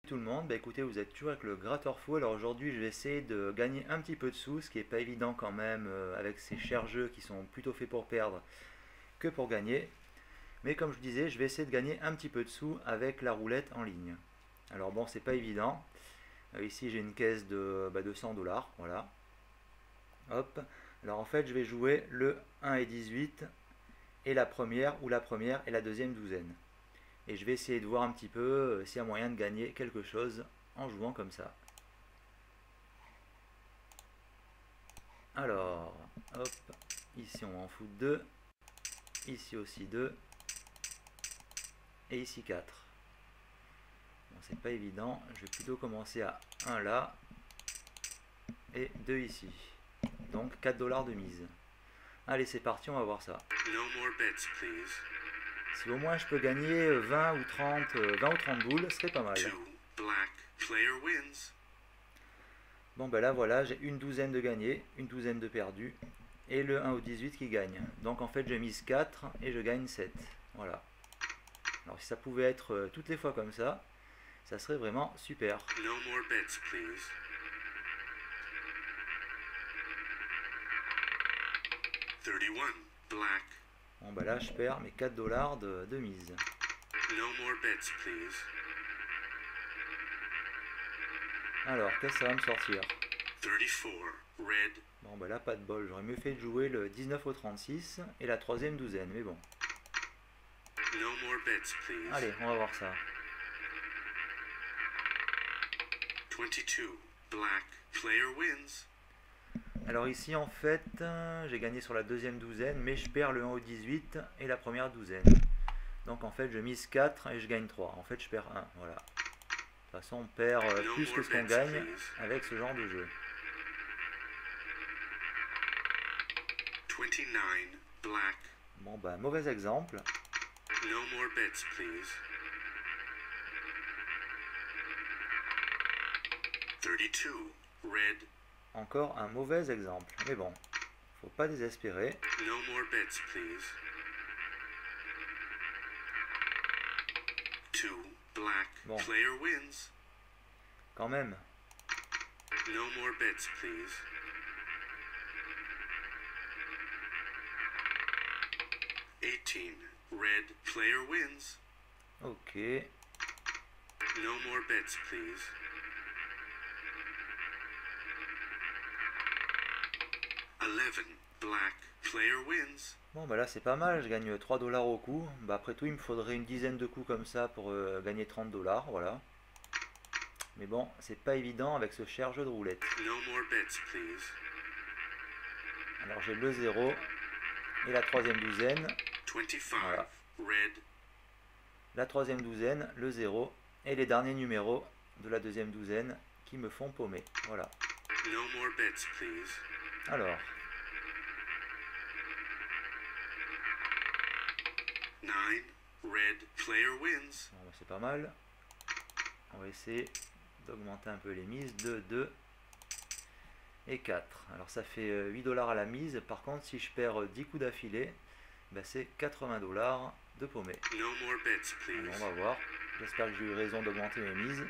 Tout le monde, bah écoutez, vous êtes toujours avec le gratteur fou. Alors aujourd'hui, je vais essayer de gagner un petit peu de sous, ce qui est pas évident quand même avec ces chers jeux qui sont plutôt faits pour perdre que pour gagner. Mais comme je disais, je vais essayer de gagner un petit peu de sous avec la roulette en ligne. Alors bon, c'est pas évident. Ici, j'ai une caisse de 100 dollars, voilà. Hop. Alors en fait, je vais jouer le 1 et 18 et la première ou la première et la deuxième douzaine. Et je vais essayer de voir un petit peu s'il y a moyen de gagner quelque chose en jouant comme ça. Alors, hop, ici on en fout 2, ici aussi 2, et ici 4. Bon, c'est pas évident, je vais plutôt commencer à 1 là, et 2 ici. Donc 4 dollars de mise. Allez, c'est parti, on va voir ça. Si au moins je peux gagner 20 ou 30 boules, ce serait pas mal. Bon ben là voilà, j'ai une douzaine de gagnés, une douzaine de perdus, et le 1 au 18 qui gagne. Donc en fait j'ai mise 4 et je gagne 7. Voilà. Alors si ça pouvait être toutes les fois comme ça serait vraiment super. Bon ben là je perds mes 4 dollars de mise. Alors, qu'est-ce que ça va me sortir? Bon, bah là, pas de bol. J'aurais mieux fait de jouer le 19 au 36 et la troisième douzaine, mais bon. Allez, on va voir ça. 22. Black. Player wins. Alors ici, en fait, j'ai gagné sur la deuxième douzaine, mais je perds le 1 au 18 et la première douzaine. Donc en fait, je mise 4 et je gagne 3. En fait, je perds 1, voilà. De toute façon, on perd plus que ce qu'on gagne avec ce genre de jeu. 29. Black. Bon, bah, mauvais exemple. No more bets, please. 32. Red. Encore un mauvais exemple. Mais bon, faut pas désespérer. No more bets, please. 2. Black. Bon. Player wins. Quand même. No more bets, please. 18. Red. Player wins. Ok. No more bets, please. 11. Black. Player wins. Bon bah là c'est pas mal, je gagne 3 dollars au coup. Bah après tout il me faudrait une dizaine de coups comme ça pour gagner 30 dollars, voilà. Mais bon, c'est pas évident avec ce cher jeu de roulette. No more bets, please. Alors j'ai le 0 et la troisième douzaine. 25. Voilà. Red. La troisième douzaine, le 0 et les derniers numéros de la deuxième douzaine qui me font paumer. Voilà. No more bets, please. Alors, 9. Red. Player wins. bon, bah, c'est pas mal. On va essayer d'augmenter un peu les mises. 2, 2 et 4. Alors ça fait 8 dollars à la mise. Par contre, si je perds 10 coups d'affilée, bah, c'est 80 dollars de paumé. No more bets, please. Alors, on va voir. J'espère que j'ai eu raison d'augmenter mes mises.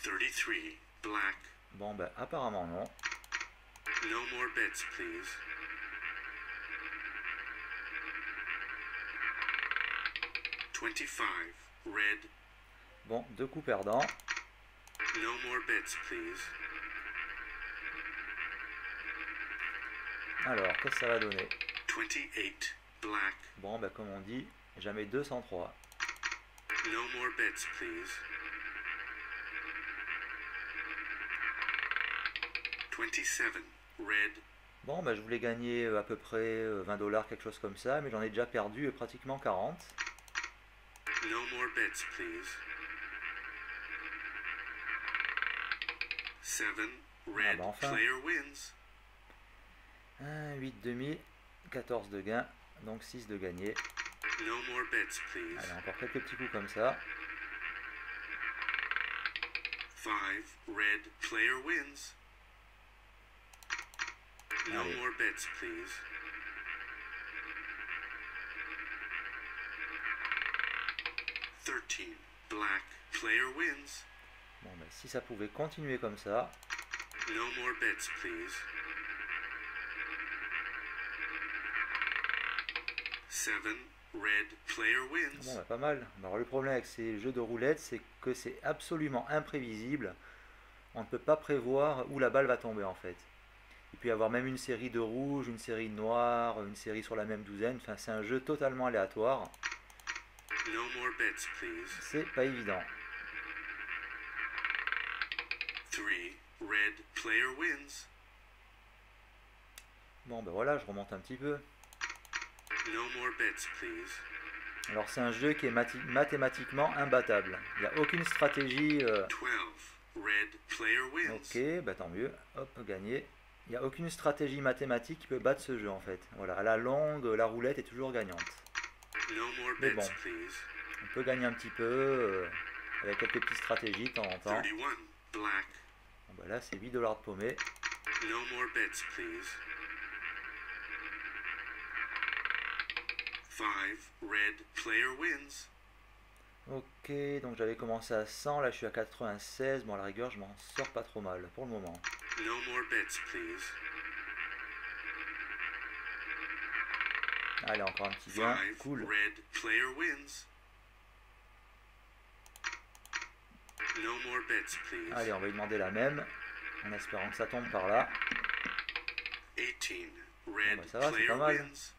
33. Black. Bon, bah apparemment non. No more bets, please. 25. Red. Bon, 2 coups perdants. No more bets, please. Alors, qu'est-ce que ça va donner? 28. Black. Bon, bah comme on dit, jamais 203. No more bets, please. 27. Red. Bon, bah je voulais gagner à peu près 20 dollars, quelque chose comme ça, mais j'en ai déjà perdu pratiquement 40. No more bets, please. 7. Red. Ah bah enfin. Player wins. 8 demi, 14 de gain, donc 6 de gagné. No more bets, please. Allez, encore quelques petits coups comme ça. 5. Red. Player wins. No Allez. more bets, please. 13. black player wins. Bon, ben, si ça pouvait continuer comme ça. No more bets, please. 7 red player wins. Bon, ben, pas mal. Alors, le problème avec ces jeux de roulette, c'est que c'est absolument imprévisible. On ne peut pas prévoir où la balle va tomber en fait. Il peut y avoir même une série de rouges, une série de noirs, une série sur la même douzaine. Enfin, c'est un jeu totalement aléatoire. No more bets, please. C'est pas évident. 3 red player wins. Bon, ben voilà, je remonte un petit peu. No more bets, please. Alors, c'est un jeu qui est mathématiquement imbattable. Il n'y a aucune stratégie. 12 red player wins. Ok, bah tant mieux. Hop, gagné. Il n'y a aucune stratégie mathématique qui peut battre ce jeu en fait. Voilà, à la longue, la roulette est toujours gagnante. No more Mais bets, bon. please. On peut gagner un petit peu avec quelques petites stratégies de temps en temps. 31 black. Bon, bah là, c'est 8 $ de paumé. No more bets, please. 5 red player wins. Ok, donc j'avais commencé à 100, là je suis à 96. Bon, à la rigueur, je m'en sors pas trop mal pour le moment. No more bets, please. Allez, encore un petit gain. 5 Cool. red player wins. No more bets, please. Allez, on va lui demander la même, en espérant que ça tombe par là. 18 red bah, ça va, c'est player pas mal. wins.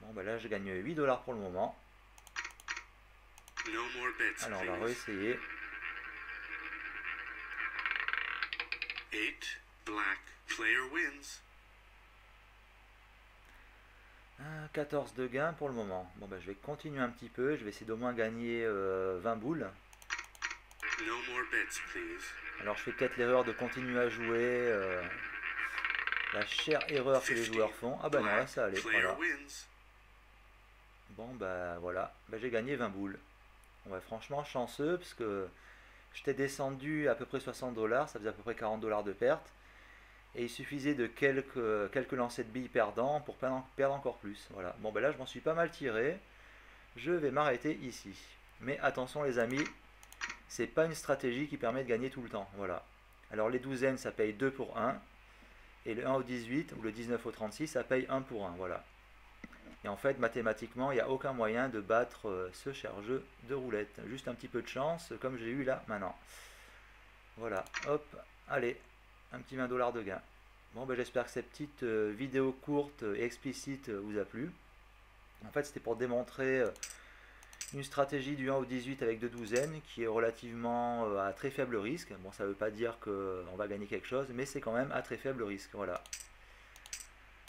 Bon, bah là, je gagne 8 $ pour le moment. No more bets, Alors, on va please. réessayer. 8 black player wins. 14 de gain pour le moment. Bon, bah, je vais continuer un petit peu. Je vais essayer d'au moins gagner 20 boules. No more bets, please. Alors, je fais peut-être l'erreur de continuer à jouer. La chère erreur que les joueurs font. Ah bah non, là, ça allait. Player Voilà. wins. Bon, bah voilà. Bah, j'ai gagné 20 boules. Bon, bah, franchement, chanceux, parce que j'étais descendu à peu près 60 $. Ça faisait à peu près 40 $ de perte. Et il suffisait de quelques lancers de billes perdants pour perdre encore plus. Voilà. Bon, ben là, je m'en suis pas mal tiré. Je vais m'arrêter ici. Mais attention, les amis, c'est pas une stratégie qui permet de gagner tout le temps. Voilà. Alors, les douzaines, ça paye 2 pour 1. Et le 1 au 18 ou le 19 au 36, ça paye 1 pour 1. Voilà. Et en fait, mathématiquement, il n'y a aucun moyen de battre ce cher jeu de roulette. Juste un petit peu de chance, comme j'ai eu là maintenant. Voilà. Hop. Allez. Un petit 20 $ de gain. Bon, ben, j'espère que cette petite vidéo courte et explicite vous a plu. En fait, c'était pour démontrer une stratégie du 1 au 18 avec 2 douzaines qui est relativement à très faible risque. Bon, ça ne veut pas dire qu'on va gagner quelque chose, mais c'est quand même à très faible risque. Voilà.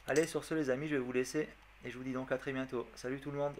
Allez, sur ce les amis, je vais vous laisser et je vous dis donc à très bientôt. Salut tout le monde!